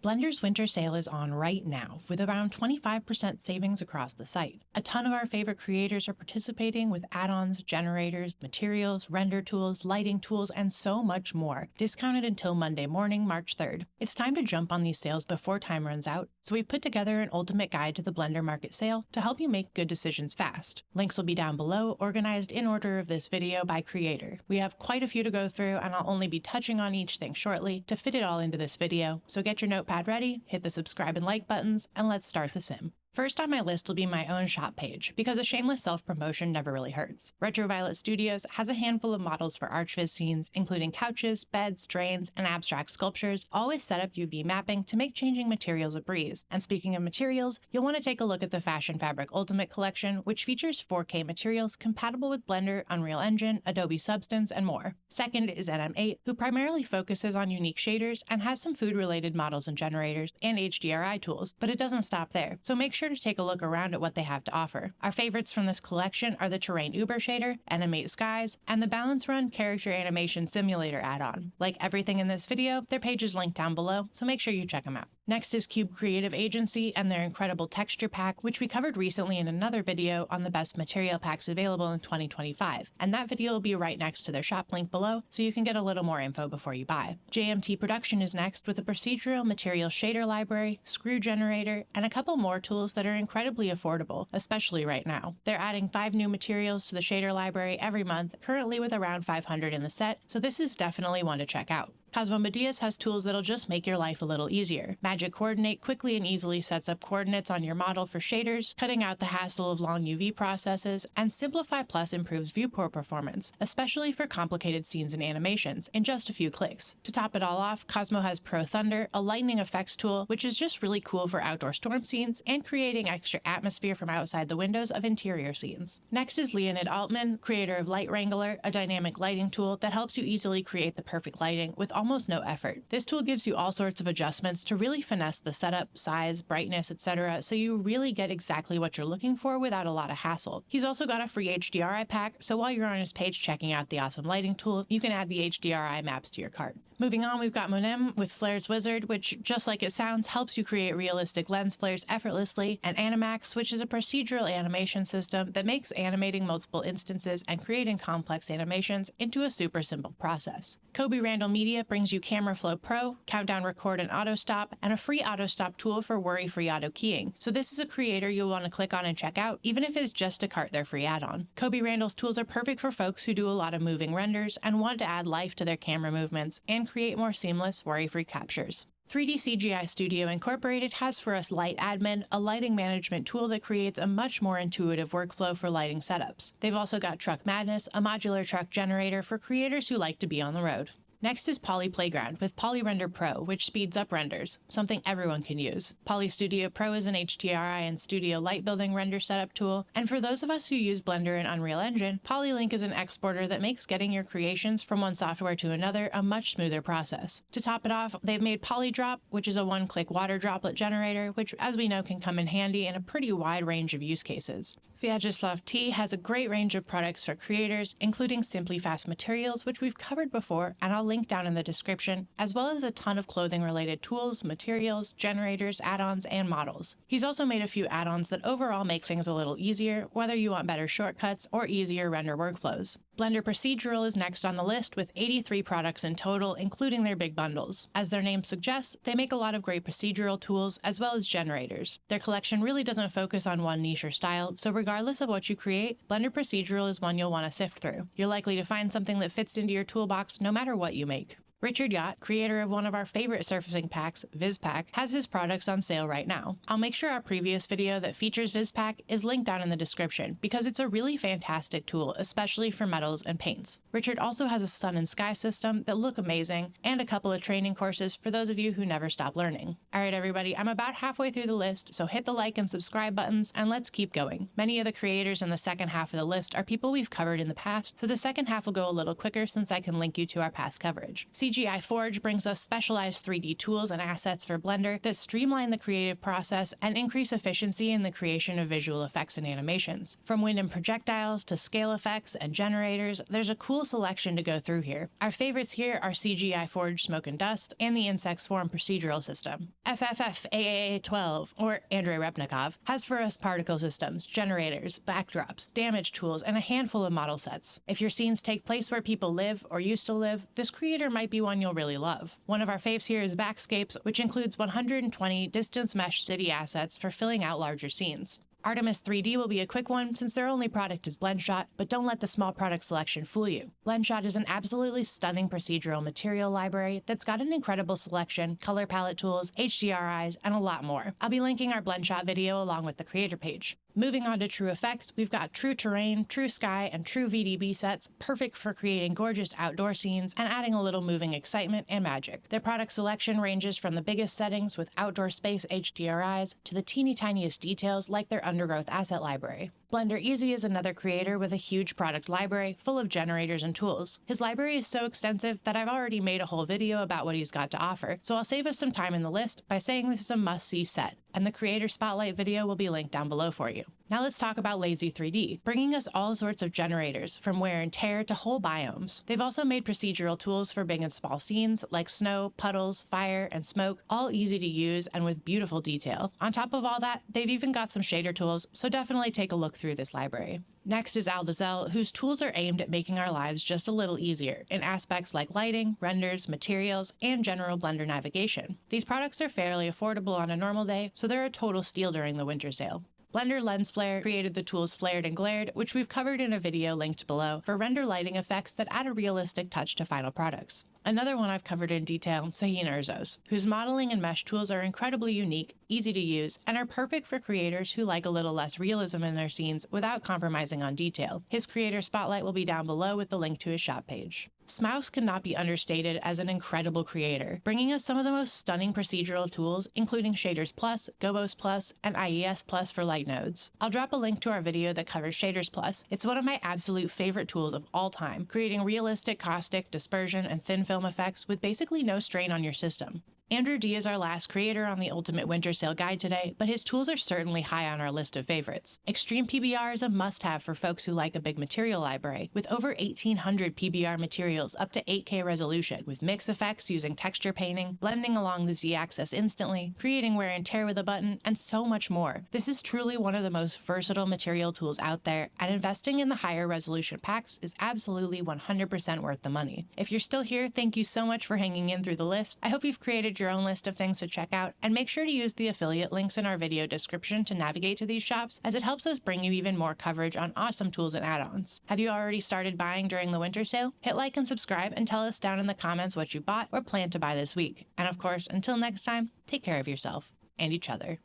Blender's winter sale is on right now, with around 25% savings across the site. A ton of our favorite creators are participating with add-ons, generators, materials, render tools, lighting tools, and so much more, discounted until Monday morning, March 3rd. It's time to jump on these sales before time runs out, so we've put together an ultimate guide to the Blender market sale to help you make good decisions fast. Links will be down below, organized in order of this video by creator. We have quite a few to go through, and I'll only be touching on each thing shortly to fit it all into this video, so get your notepad ready, hit the subscribe and like buttons, and let's start the sim. First on my list will be my own shop page, because a shameless self-promotion never really hurts. Retroviolet Studios has a handful of models for ArchViz scenes, including couches, beds, drains, and abstract sculptures, always set up UV mapping to make changing materials a breeze. And speaking of materials, you'll want to take a look at the Fashion Fabric Ultimate Collection, which features 4K materials compatible with Blender, Unreal Engine, Adobe Substance, and more. Second is NM8, who primarily focuses on unique shaders and has some food-related models and generators and HDRI tools, but it doesn't stop there, so make sure to take a look around at what they have to offer. Our favorites from this collection are the Terrain Uber shader, NM8 Skies, and the Balance Run Character Animation Simulator add-on. Like everything in this video, their page is linked down below, so make sure you check them out. Next is Cube Creative Agency and their incredible texture pack, which we covered recently in another video on the best material packs available in 2025, and that video will be right next to their shop link below, so you can get a little more info before you buy. JMT Production is next with a procedural material shader library, screw generator, and a couple more tools that are incredibly affordable, especially right now. They're adding 5 new materials to the shader library every month, currently with around 500 in the set, so this is definitely one to check out. Cosmo Mídias has tools that'll just make your life a little easier. Magic Coordinate quickly and easily sets up coordinates on your model for shaders, cutting out the hassle of long UV processes, and Simplify Plus improves viewport performance, especially for complicated scenes and animations, in just a few clicks. To top it all off, Cosmo has Pro Thunder, a lightning effects tool, which is just really cool for outdoor storm scenes and creating extra atmosphere from outside the windows of interior scenes. Next is Leonid Altman, creator of Light Wrangler, a dynamic lighting tool that helps you easily create the perfect lighting with almost no effort. This tool gives you all sorts of adjustments to really finesse the setup, size, brightness, etc., so you really get exactly what you're looking for without a lot of hassle. He's also got a free HDRI pack, so while you're on his page checking out the awesome lighting tool, you can add the HDRI maps to your cart. Moving on, we've got Monaime with Flare's Wizard, which, just like it sounds, helps you create realistic lens flares effortlessly, and Animax, which is a procedural animation system that makes animating multiple instances and creating complex animations into a super simple process. Coby Randal Media brings you Camera Flow Pro, Countdown Record and Auto Stop, and a free auto stop tool for worry-free auto keying. So this is a creator you'll want to click on and check out, even if it's just to cart their free add-on. Coby Randal's tools are perfect for folks who do a lot of moving renders and want to add life to their camera movements and create more seamless, worry-free captures. 3D CGI Studio Inc. has for us Light Admin, a lighting management tool that creates a much more intuitive workflow for lighting setups. They've also got Truck Madness, a modular truck generator for creators who like to be on the road. Next is Poly Playground with PolyRender Pro, which speeds up renders, something everyone can use. Poly Studio Pro is an HDRI and Studio Light Building render setup tool, and for those of us who use Blender and Unreal Engine, PolyLink is an exporter that makes getting your creations from one software to another a much smoother process. To top it off, they've made PolyDrop, which is a one-click water droplet generator, which, as we know, can come in handy in a pretty wide range of use cases. VjaceslavT has a great range of products for creators, including Simply Fast Materials, which we've covered before, and I'll link down in the description, as well as a ton of clothing-related tools, materials, generators, add-ons, and models. He's also made a few add-ons that overall make things a little easier, whether you want better shortcuts or easier render workflows. Blender Procedural is next on the list with 83 products in total, including their big bundles. As their name suggests, they make a lot of great procedural tools as well as generators. Their collection really doesn't focus on one niche or style, so regardless of what you create, Blender Procedural is one you'll want to sift through. You're likely to find something that fits into your toolbox no matter what you make. Richard Yacht, creator of one of our favorite surfacing packs, VizPack, has his products on sale right now. I'll make sure our previous video that features VizPack is linked down in the description because it's a really fantastic tool, especially for metals and paints. Richard also has a sun and sky system that look amazing and a couple of training courses for those of you who never stop learning. Alright everybody, I'm about halfway through the list, so hit the like and subscribe buttons and let's keep going. Many of the creators in the second half of the list are people we've covered in the past, so the second half will go a little quicker since I can link you to our past coverage. CGI Forge brings us specialized 3D tools and assets for Blender that streamline the creative process and increase efficiency in the creation of visual effects and animations. From wind and projectiles to scale effects and generators, there's a cool selection to go through here. Our favorites here are CGI Forge Smoke and Dust and the Insect Swarm procedural system. FFF-AAA12, or Andrei Repnikov, has for us particle systems, generators, backdrops, damage tools, and a handful of model sets. If your scenes take place where people live or used to live, this creator might be one you'll really love. One of our faves here is Backscapes, which includes 120 distance mesh city assets for filling out larger scenes. Artemis 3D will be a quick one since their only product is BlendShot, but don't let the small product selection fool you. BlendShot is an absolutely stunning procedural material library that's got an incredible selection, color palette tools, HDRIs, and a lot more. I'll be linking our BlendShot video along with the creator page. Moving on to True-VFX, we've got True Terrain, True Sky, and True VDB sets, perfect for creating gorgeous outdoor scenes and adding a little moving excitement and magic. Their product selection ranges from the biggest settings with outdoor space HDRIs to the teeny tiniest details like their undergrowth asset library. Blender Easy is another creator with a huge product library full of generators and tools. His library is so extensive that I've already made a whole video about what he's got to offer, so I'll save us some time in the list by saying this is a must-see set, and the Creator Spotlight video will be linked down below for you. Now let's talk about Lazy 3D, bringing us all sorts of generators, from wear and tear to whole biomes. They've also made procedural tools for big and small scenes, like snow, puddles, fire, and smoke, all easy to use and with beautiful detail. On top of all that, they've even got some shader tools, so definitely take a look through this library. Next is Al-Dezel, whose tools are aimed at making our lives just a little easier in aspects like lighting, renders, materials, and general Blender navigation. These products are fairly affordable on a normal day, so they're a total steal during the winter sale. Blender Lens Flare created the tools Flared and Glared, which we've covered in a video linked below, for render lighting effects that add a realistic touch to final products. Another one I've covered in detail, Sahin Ersoz, whose modeling and mesh tools are incredibly unique, easy to use, and are perfect for creators who like a little less realism in their scenes without compromising on detail. His creator spotlight will be down below with the link to his shop page. SMOUSE cannot be understated as an incredible creator, bringing us some of the most stunning procedural tools, including Shaders Plus, Gobos Plus, and IES Plus for light nodes. I'll drop a link to our video that covers Shaders Plus. It's one of my absolute favorite tools of all time, creating realistic caustic, dispersion, and thin film effects with basically no strain on your system. Andrew D is our last creator on the Ultimate Winter Sale guide today, but his tools are certainly high on our list of favorites. Extreme PBR is a must-have for folks who like a big material library, with over 1,800 PBR materials up to 8K resolution, with mix effects using texture painting, blending along the Z-axis instantly, creating wear and tear with a button, and so much more. This is truly one of the most versatile material tools out there, and investing in the higher resolution packs is absolutely 100% worth the money. If you're still here, thank you so much for hanging in through the list. I hope you've created your own list of things to check out, and make sure to use the affiliate links in our video description to navigate to these shops, as it helps us bring you even more coverage on awesome tools and add-ons. Have you already started buying during the winter sale? Hit like and subscribe and tell us down in the comments what you bought or plan to buy this week. And of course, until next time, take care of yourself and each other.